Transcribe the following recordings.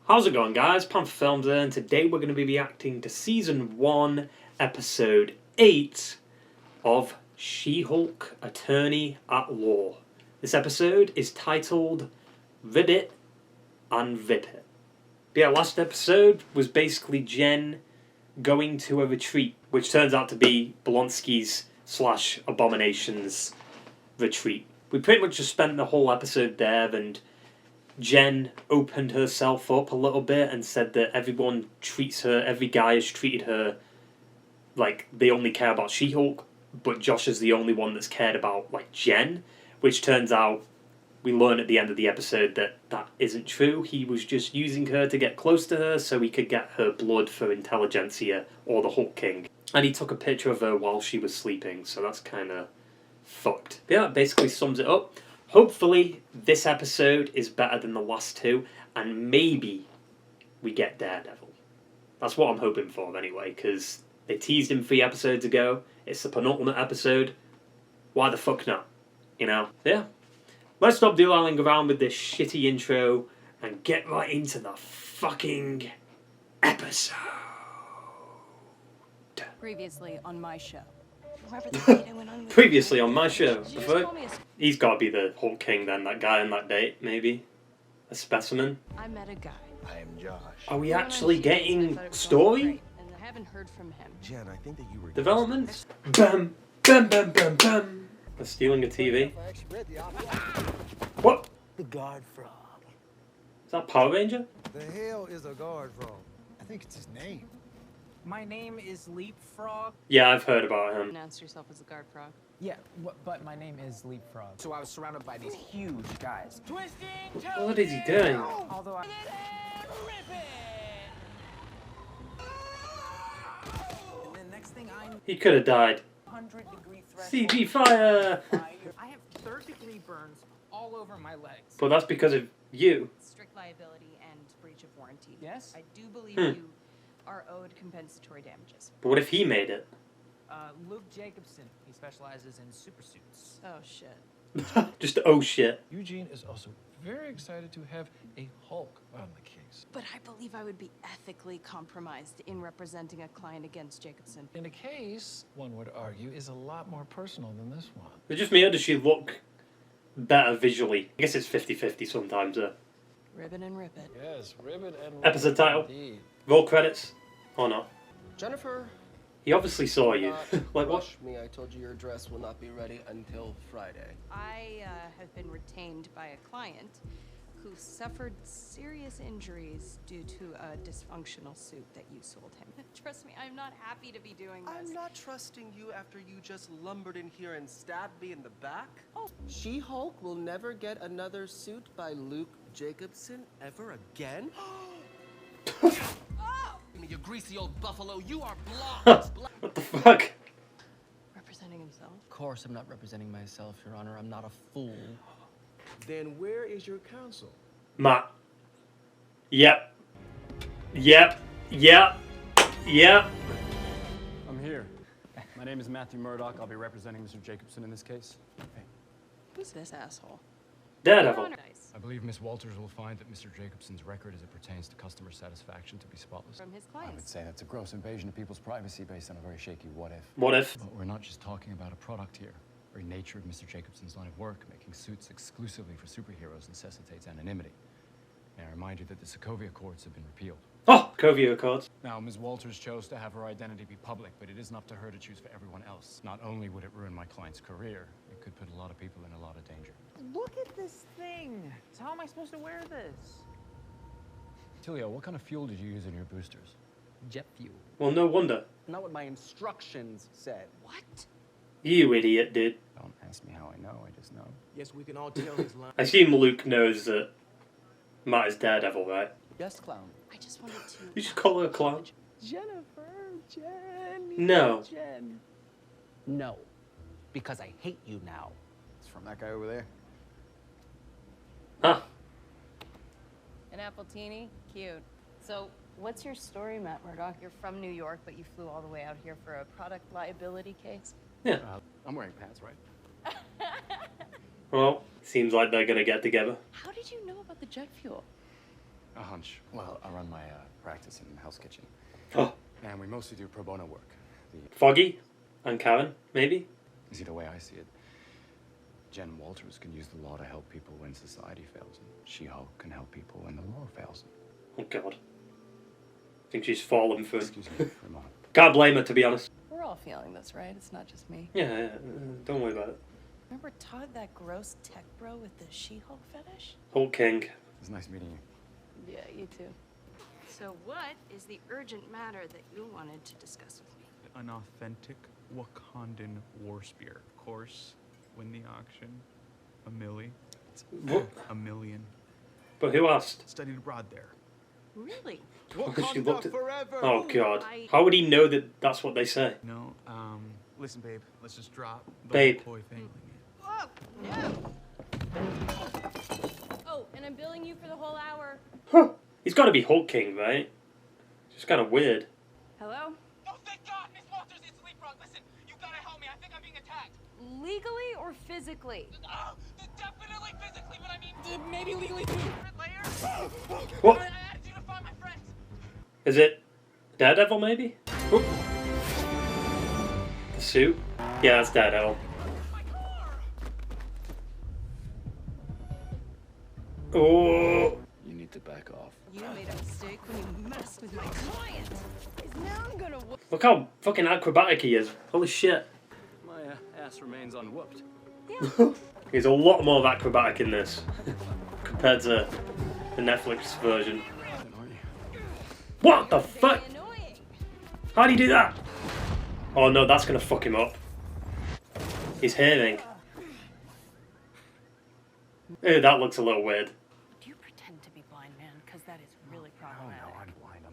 How's it going, guys? Panther Films here, and today we're going to be reacting to Season 1, Episode 8 of She-Hulk Attorney at Law. This episode is titled Ribbit and Rip. But yeah, last episode was basically Jen going to a retreat, which turns out to be Blonsky's / Abomination's retreat. We pretty much just spent the whole episode there, and Jen opened herself up a little bit and said that everyone treats her, every guy has treated her like they only care about She-Hulk, but Josh is the only one that's cared about, like, Jen, which turns out, we learn at the end of the episode that that isn't true. He was just using her to get close to her so he could get her blood for Intelligencia or the Hulk King. And he took a picture of her while she was sleeping, so that's kind of fucked. But yeah, it basically sums it up. Hopefully, this episode is better than the last two, and maybe we get Daredevil. That's what I'm hoping for, anyway, because they teased him 3 episodes ago. It's the penultimate episode. Why the fuck not? You know? Yeah. Let's stop dawdling around with this shitty intro and get right into the fucking episode. Previously on my show. Previously on my show. He's got to be the Hulk King then, that guy on that date, maybe. A specimen. I met a guy. I am Josh. Are we actually getting story? And I haven't heard from him. Jen, I think that you were Developments? Bam, bam, bam, bam, bam. They're stealing a TV. What? the guard frog. Is that Power Ranger? The hell is a guard frog? I think it's his name. My name is Leapfrog. Yeah, I've heard about him. Announce yourself as a guard frog. Yeah, but my name is Leapfrog. So I was surrounded by these huge guys. Twisting What is he doing? Although I... And then next thing I know, He could have died. 100-degree CG fire! I have third-degree burns all over my legs. But that's because of you. Strict liability and breach of warranty. Yes? I do believe you are owed compensatory damages. But what if he made it? Luke Jacobson. He specializes in super suits. Oh shit. Just oh shit. Eugene is also very excited to have a Hulk on the case. But I believe I would be ethically compromised in representing a client against Jacobson. In a case, one would argue, is a lot more personal than this one. It just made her, does she look better visually? I guess it's 50-50 sometimes. Ribbit and Rip it. Yes, Ribbit and Rip. Episode title. Indeed. Roll credits. Or not. Jennifer, He obviously saw you. Like what? rush me. I told you your dress will not be ready until Friday. I have been retained by a client who suffered serious injuries due to a dysfunctional suit that you sold him. Trust me, I'm not happy to be doing this. I'm not trusting you after you just lumbered in here and stabbed me in the back. Oh. She-Hulk will never get another suit by Luke Jacobson ever again. You greasy old buffalo, you are blocked. What the fuck? Representing himself? Of course I'm not representing myself, Your Honor. I'm not a fool. Then where is your counsel? Matt. Yep. Yep. Yep. Yep. I'm here. My name is Matthew Murdoch. I'll be representing Mr. Jacobson in this case. Hey. Who's this asshole? Daredevil. Nice. I believe Miss Walters will find that Mr. Jacobson's record as it pertains to customer satisfaction to be spotless. From his I would clients. say that's a gross invasion of people's privacy based on a very shaky what if. What if? But we're not just talking about a product here. The very nature of Mr. Jacobson's line of work, making suits exclusively for superheroes, necessitates anonymity. May I remind you that the Sokovia Accords have been repealed. Oh, Covey Accords. Now, Ms. Walters chose to have her identity be public, but it isn't up to her to choose for everyone else. Not only would it ruin my client's career, it could put a lot of people in a lot of danger. Look at this thing. So how am I supposed to wear this? Tilio, what kind of fuel did you use in your boosters? Jet fuel. Well, no wonder. Not what my instructions said. What? You idiot, dude. Don't ask me how I know, I just know. Yes, we can all tell his line. I assume Luke knows that Matt is Daredevil, right? Yes, clown. I just wanted to... You should call her a clown. Jennifer, Jen. No. Jen. No, because I hate you now. It's from that guy over there. Huh. An appletini? Cute. So, what's your story, Matt Murdoch? You're from New York, but you flew all the way out here for a product liability case? Yeah. I'm wearing pants, right? Well, seems like they're gonna get together. How did you know about the jet fuel? A hunch. Well, I run my practice in Hell's Kitchen. Oh, And we mostly do pro bono work. Foggy and Karen, maybe? See, the way I see it, Jen Walters can use the law to help people when society fails them. She-Hulk can help people when the law fails them. Oh, God. I think she's fallen for... Excuse me for a moment. Can't blame her, to be honest. We're all feeling this, right? It's not just me. Yeah, don't worry about it. Remember Todd, that gross tech bro with the She-Hulk fetish? Hulk King. It's nice meeting you. Yeah, you too. So what is the urgent matter that you wanted to discuss with me? An authentic Wakandan war spear. Course, win the auction. A milli. What? $1 million. But who asked? Studied abroad there. Really? She looked at... forever. Oh, God. How would he know that that's what they say? No, listen, babe. Let's just drop the Babe. whole coy thing. Oh, no! Oh, and I'm billing you for the whole hour. Huh. He's got to be Hulk King, right? Just kind of weird. Hello? Oh, thank God, Miss Walters, it's Leapfrog. Listen, you gotta help me. I think I'm being attacked. Legally or physically? Oh, definitely physically, but I mean, maybe legally too. Layer? What? I added you to find my friends. Is it Daredevil, maybe? Oop. The suit? Yeah, it's Daredevil. Oh. You need to back off. You made a mistake when you messed with my client. Now I'm gonna whoop. Look how fucking acrobatic he is. Holy shit. My ass remains unwhooped. He's a lot more acrobatic in this compared to the Netflix version. Aren't you? What the fuck? Annoying. How'd he do that? Oh no, that's gonna fuck him up. He's hearing. Ew, that looks a little weird. Do you pretend to be blind, man? Because that is really Oh problematic. no, I'm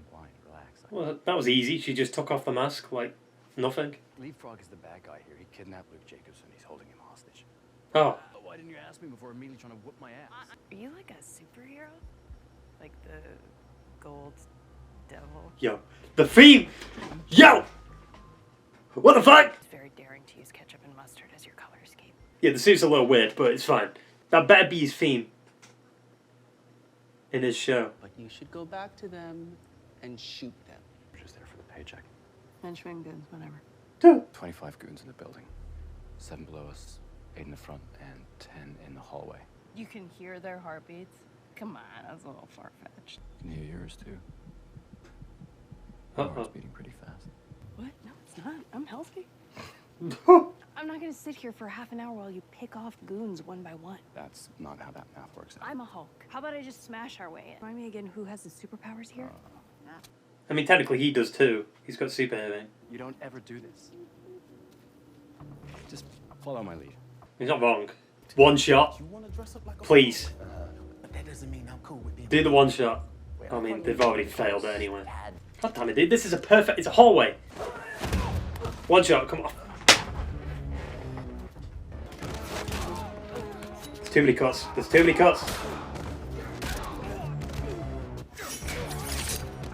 blind. Relax. Well, that was easy. She just took off the mask like nothing. Leapfrog is the bad guy here. He kidnapped Luke Jacobson. He's holding him hostage. Oh. Why didn't you ask me before immediately trying to whoop my ass? Are you like a superhero? Like the gold devil? Yo. The theme! Yo! What the fuck? It's very daring to use ketchup and mustard as your color scheme. Yeah, the suit's a little weird, but it's fine. That better be his theme. In his show. But you should go back to them and shoot them. We're just there for the paycheck. Henchmen, goons, whatever. 25 goons in the building. 7 below us, 8 in the front, and 10 in the hallway. You can hear their heartbeats? Come on, that's a little far-fetched. You can hear yours too. My heart's beating pretty fast. What? No, it's not. I'm healthy. I'm not gonna sit here for half an hour while you pick off goons one by one. That's not how that math works out. I'm a Hulk. How about I just smash our way in? Remind me again who has the superpowers here? I mean, technically he does too. He's got super hearing. You don't ever do this. Just follow my lead. He's not wrong. One shot. You want to dress up like a Please. But that doesn't mean I'm cool with being. Do the one shot. I mean, they've already failed it anyway. God damn it, dude. This is a perfect... It's a hallway. One shot, come on. There's too many cuts. There's too many cuts.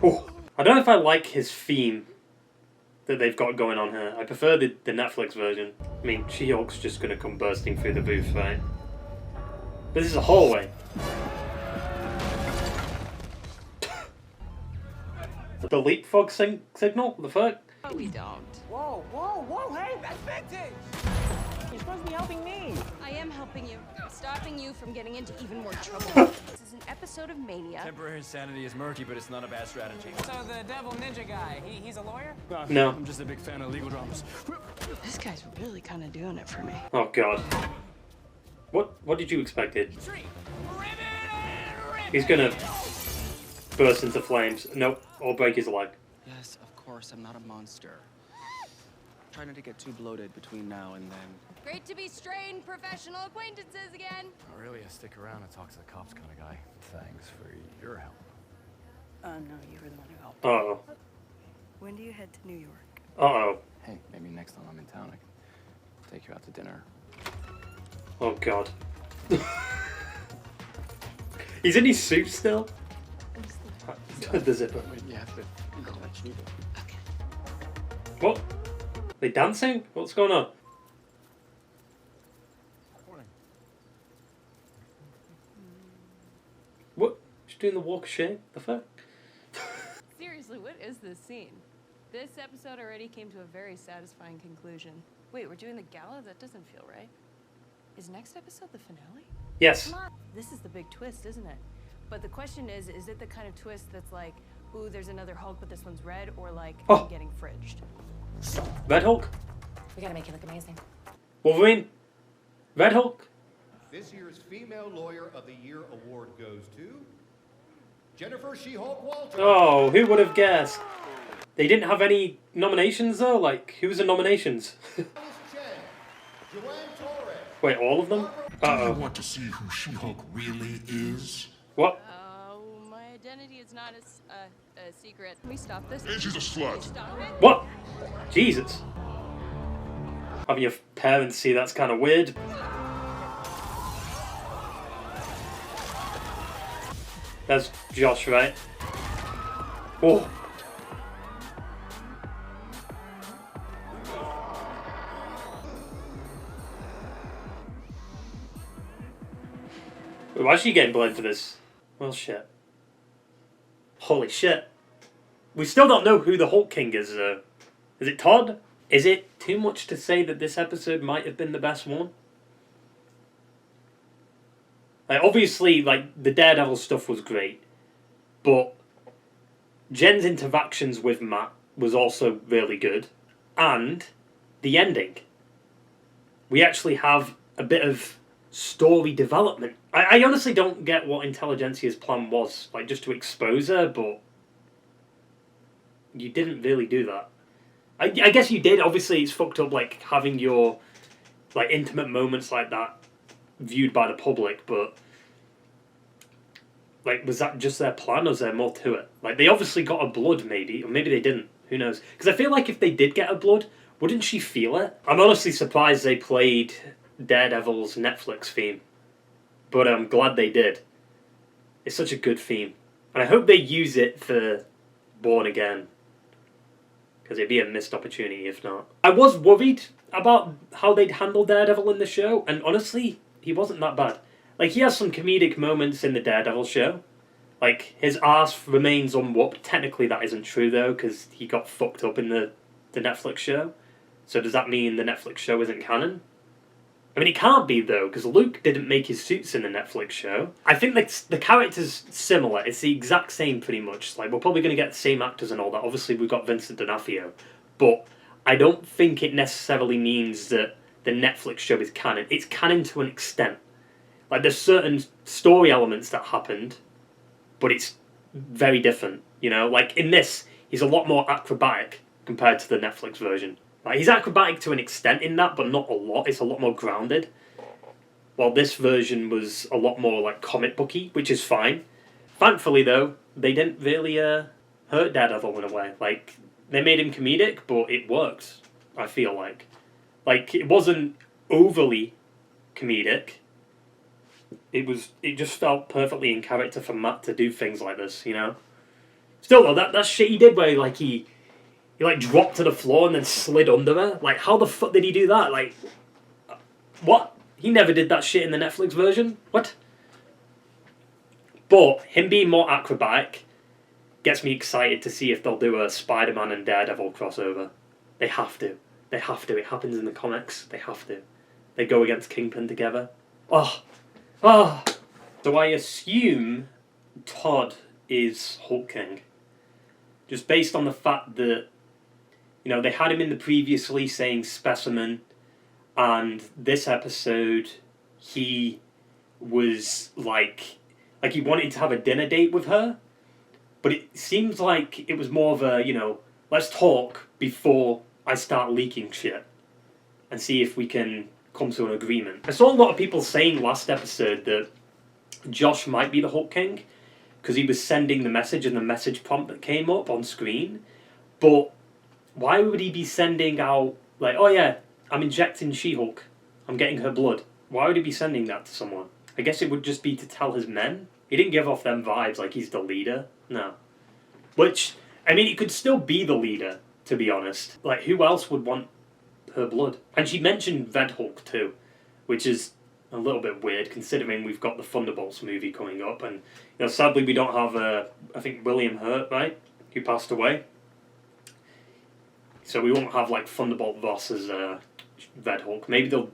Oh, I don't know if I like his theme that they've got going on here. I prefer the Netflix version. I mean, She-Hulk's just going to come bursting through the booth, right? But this is a hallway. The leapfrog signal? The fuck? Oh, we don't. Whoa, hey, that's vintage! You're supposed to be helping me. I am helping you. Stopping you from getting into even more trouble. This is an episode of Mania. Temporary insanity is murky, but it's not a bad strategy. So the devil ninja guy, he's a lawyer? No. I'm just a big fan of legal dramas. This guy's really kind of doing it for me. Oh god. What did you expect it? Ribbit and Rip! He's gonna burst into flames. Nope. Or break his leg. Yes, of course, I'm not a monster. Try not to get too bloated between now and then. Great to be strained professional acquaintances again. Not really a stick around and talk to the cops kind of guy. Thanks for your help. No, you were the one who helped. Uh-oh. When do you head to New York? Uh-oh. Hey, maybe next time I'm in town, I can take you out to dinner. Oh god. He's in his suit still? The zipper. Wait, you have to let you go. What? They dancing? What's going on? What? She's doing the walk of shame. The fuck? Seriously, what is this scene? This episode already came to a very satisfying conclusion. Wait, we're doing the gala? That doesn't feel right. Is next episode the finale? Yes. Come on. This is the big twist, isn't it? But the question is it the kind of twist that's like, ooh, there's another Hulk, but this one's red, or like, I'm getting fridged? Red Hulk? We gotta make it look amazing. Wolverine? Red Hulk? This year's Female Lawyer of the Year award goes to Jennifer She-Hulk Walter. Oh, who would have guessed? They didn't have any nominations though? Like, who was the nominations? Wait, all of them? Uh-oh. Do you want to see who She-Hulk really is? What? Oh, my identity is not a secret. Can we stop this? And she's a slut. Stop it? What? Jesus. Having your parents see that's kind of weird. That's Josh, right? Oh. Wait, why is she getting blamed for this? Well, shit. Holy shit. We still don't know who the Hulk King is, though. Is it Todd? Is it too much to say that this episode might have been the best one? Like, obviously, like, the Daredevil stuff was great. But Jen's interactions with Matt was also really good. And the ending. We actually have a bit of story development. I honestly don't get what Intelligencia's plan was. Like, just to expose her, but you didn't really do that. I guess you did. Obviously, it's fucked up, like, having your, like, intimate moments like that viewed by the public, but, like, was that just their plan, or was there more to it? Like, they obviously got her blood, maybe, or maybe they didn't. Who knows? Because I feel like if they did get her blood, wouldn't she feel it? I'm honestly surprised they played Daredevil's Netflix theme, but I'm glad they did. It's such a good theme. And I hope they use it for Born Again, because it'd be a missed opportunity if not. I was worried about how they'd handle Daredevil in the show, and honestly, he wasn't that bad. Like, he has some comedic moments in the Daredevil show. Like, his arse remains unwhooped. Technically that isn't true though, because he got fucked up in the Netflix show. So does that mean the Netflix show isn't canon? I mean, it can't be though, because Luke didn't make his suits in the Netflix show. I think the character's similar. It's the exact same, pretty much. Like, we're probably going to get the same actors and all that. Obviously, we've got Vincent D'Onofrio. But I don't think it necessarily means that the Netflix show is canon. It's canon to an extent. Like, there's certain story elements that happened, but it's very different, you know? Like, in this, he's a lot more acrobatic compared to the Netflix version. Like, he's acrobatic to an extent in that, but not a lot. It's a lot more grounded. While this version was a lot more, like, comic booky, which is fine. Thankfully, though, they didn't really hurt Daredevil in a way. Like, they made him comedic, but it worked, I feel like. Like, it wasn't overly comedic. It just felt perfectly in character for Matt to do things like this, you know? Still, though, that shit he did where, like, he like, dropped to the floor and then slid under her. Like, how the fuck did he do that? Like, what? He never did that shit in the Netflix version? What? But him being more acrobatic gets me excited to see if they'll do a Spider-Man and Daredevil crossover. They have to. They have to. It happens in the comics. They have to. They go against Kingpin together. Oh. Oh. So I assume Todd is Hulk King. Just based on the fact that, you know, they had him in the previously saying specimen, and this episode he was like he wanted to have a dinner date with her, but it seems like it was more of a, you know, let's talk before I start leaking shit and see if we can come to an agreement. I saw a lot of people saying last episode that Josh might be the Hulk King because he was sending the message and the message prompt that came up on screen, but why would he be sending out, like, oh yeah, I'm injecting She-Hulk, I'm getting her blood? Why would he be sending that to someone? I guess it would just be to tell his men. He didn't give off them vibes like he's the leader. No. Which, I mean, he could still be the leader, to be honest. Like, who else would want her blood? And she mentioned Red Hulk too, which is a little bit weird considering we've got the Thunderbolts movie coming up, and sadly we don't have I think William Hurt, right, who passed away. So we won't have like Thunderbolt Ross as Red Hulk. Maybe they'll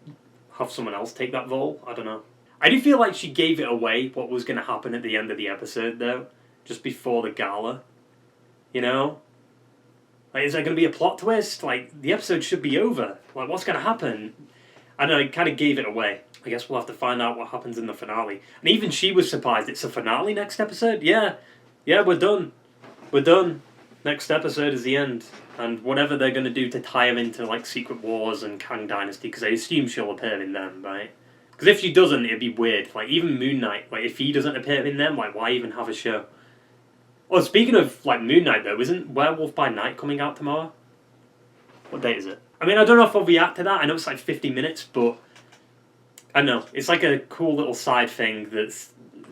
have someone else take that role. I don't know. I do feel like she gave it away what was going to happen at the end of the episode though, just before the gala. Like, is there going to be a plot twist? Like, the episode should be over. Like, what's going to happen? I don't know, it kind of gave it away. I guess we'll have to find out what happens in the finale. And even she was surprised. It's a finale next episode? Yeah, we're done. We're done. Next episode is the end. And whatever they're going to do to tie him into, like, Secret Wars and Kang Dynasty, because I assume she'll appear in them, right? Because if she doesn't, it'd be weird. Like, even Moon Knight, like, if he doesn't appear in them, like, why even have a show? Well, speaking of, like, Moon Knight, though, isn't Werewolf by Night coming out tomorrow? What date is it? I mean, I don't know if I'll react to that. I know it's like 50 minutes, but I don't know. It's like a cool little side thing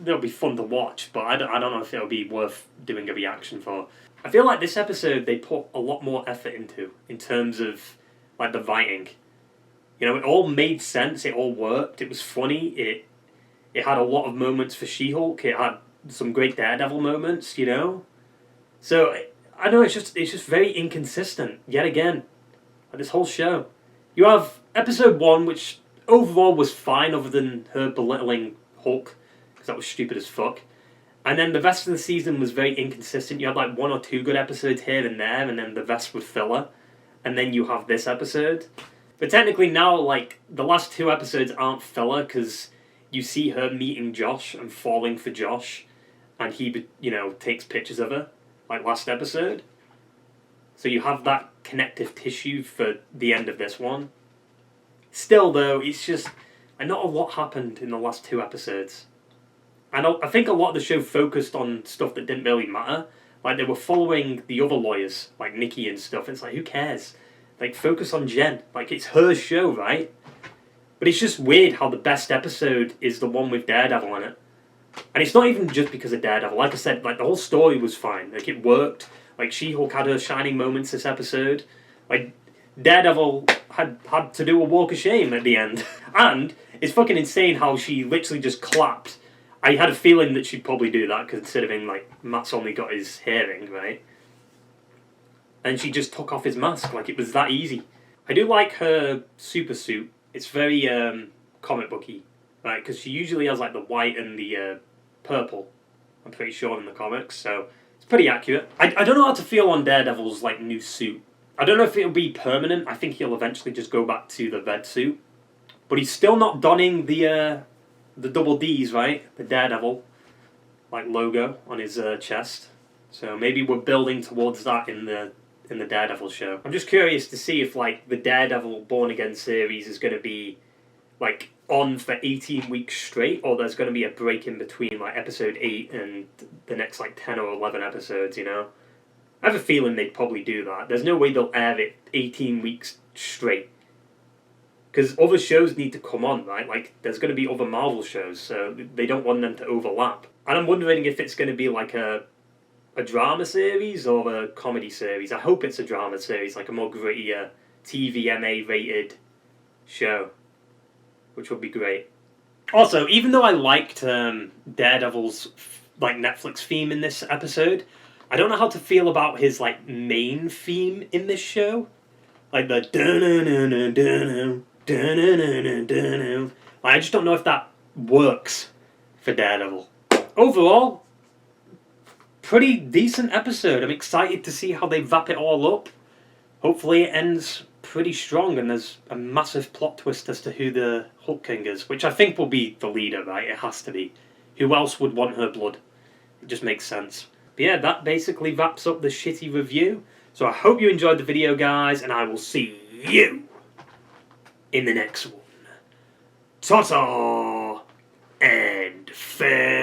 that'll be fun to watch, but I don't know if it'll be worth doing a reaction for. I feel like this episode they put a lot more effort into, in terms of, like, the writing. It all made sense. It all worked. It was funny. It had a lot of moments for She-Hulk. It had some great Daredevil moments, So, I know it's just very inconsistent, yet again. Like, this whole show. You have episode 1, which overall was fine, other than her belittling Hulk, because that was stupid as fuck. And then the rest of the season was very inconsistent. You had like 1 or 2 good episodes here and there, and then the rest were filler. And then you have this episode. But technically now, like, the last 2 episodes aren't filler, because you see her meeting Josh and falling for Josh. And he, takes pictures of her, like last episode. So you have that connective tissue for the end of this one. Still, though, it's just, not a lot happened in the last 2 episodes. And I think a lot of the show focused on stuff that didn't really matter. Like, they were following the other lawyers, like Nikki and stuff. It's like, who cares? Like, focus on Jen. Like, it's her show, right? But it's just weird how the best episode is the one with Daredevil in it. And it's not even just because of Daredevil. Like I said, like, the whole story was fine. Like, it worked. Like, She-Hulk had her shining moments this episode. Like, Daredevil had to do a walk of shame at the end. And it's fucking insane how she literally just clapped. I had a feeling that she'd probably do that, considering, like, Matt's only got his hearing, right? And she just took off his mask. Like, it was that easy. I do like her super suit. It's very comic booky. Right, because she usually has like the white and the purple, I'm pretty sure, in the comics, so it's pretty accurate. I don't know how to feel on Daredevil's like new suit. I don't know if it'll be permanent. I think he'll eventually just go back to the red suit. But he's still not donning the double D's, right? The Daredevil like logo on his chest. So maybe we're building towards that in the Daredevil show. I'm just curious to see if like the Daredevil Born Again series is going to be like on for 18 weeks straight, or there's going to be a break in between like episode 8 and the next like 10 or 11 episodes, I have a feeling they'd probably do that. There's no way they'll air it 18 weeks straight. Because other shows need to come on, right? Like, there's going to be other Marvel shows, so they don't want them to overlap. And I'm wondering if it's going to be like a drama series or a comedy series. I hope it's a drama series, like a more grittier TVMA rated show, which would be great. Also, even though I liked Daredevil's like Netflix theme in this episode, I don't know how to feel about his like main theme in this show, like the dun-dun-dun-dun-dun-dun, dun-dun-dun-dun-dun-dun. Like, I just don't know if that works for Daredevil. Overall, pretty decent episode. I'm excited to see how they wrap it all up. Hopefully, it ends pretty strong, and there's a massive plot twist as to who the Hulk King is, which I think will be the leader, right? It has to be. Who else would want her blood? It just makes sense. But yeah, that basically wraps up the shitty review. So I hope you enjoyed the video, guys, and I will see you in the next one. Ta-ta! And farewell.